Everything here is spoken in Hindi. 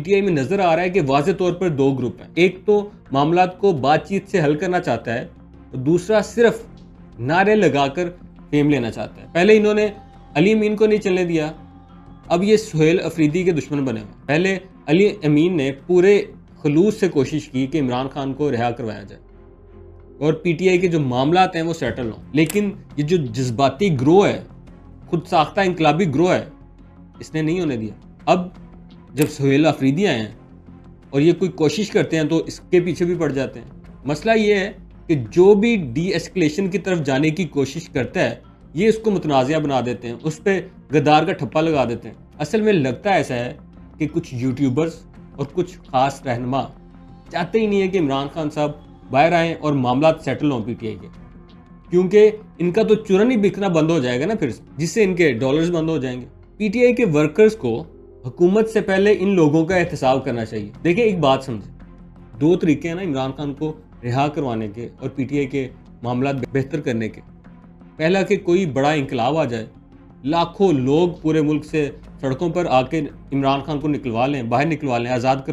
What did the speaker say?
पीटीआई में नजर आ रहा है कि वाज़े तौर पर दो ग्रुप हैं। एक तो मामलात को बातचीत से हल करना चाहता है और दूसरा सिर्फ नारे लगाकर फेम लेना चाहता है। पहले इन्होंने अली अमीन को नहीं चलने दिया, अब ये सुहेल अफरीदी के दुश्मन बने हुए। पहले अली अमीन ने पूरे खलूस से कोशिश की कि इमरान खान को रिहा करवाया जाए और पीटीआई के जो मामलात हैं वो सेटल हों, लेकिन ये जो जज्बाती ग्रोह है, खुद साख्ता इंकलाबी ग्रोह है, इसने नहीं होने दिया। अब जब सुहेल अफरीदी आए हैं और ये कोई कोशिश करते हैं तो इसके पीछे भी पड़ जाते हैं। मसला ये है कि जो भी डी एस्केलेशन की तरफ जाने की कोशिश करता है ये इसको मुतनाज़िया बना देते हैं, उस पर गद्दार का ठप्पा लगा देते हैं। असल में लगता ऐसा है कि कुछ यूट्यूबर्स और कुछ ख़ास रहनुमा चाहते ही नहीं है कि इमरान खान साहब बाहर आएँ और मामला सेटल हों पीटीआई के, क्योंकि इनका तो चुरन ही बिकना बंद हो जाएगा ना फिर, जिससे इनके डॉलर्स बंद हो जाएंगे। पीटीआई के वर्कर्स को हुकूमत से पहले इन लोगों का एहतसाब करना चाहिए। देखिए एक बात समझे, दो तरीके हैं ना इमरान खान को रिहा करवाने के और पीटीआई के मामला बेहतर करने के। पहला कि कोई बड़ा इंकलाब आ जाए, लाखों लोग पूरे मुल्क से सड़कों पर आके इमरान खान को निकलवा लें, बाहर निकलवा लें, आज़ाद करवा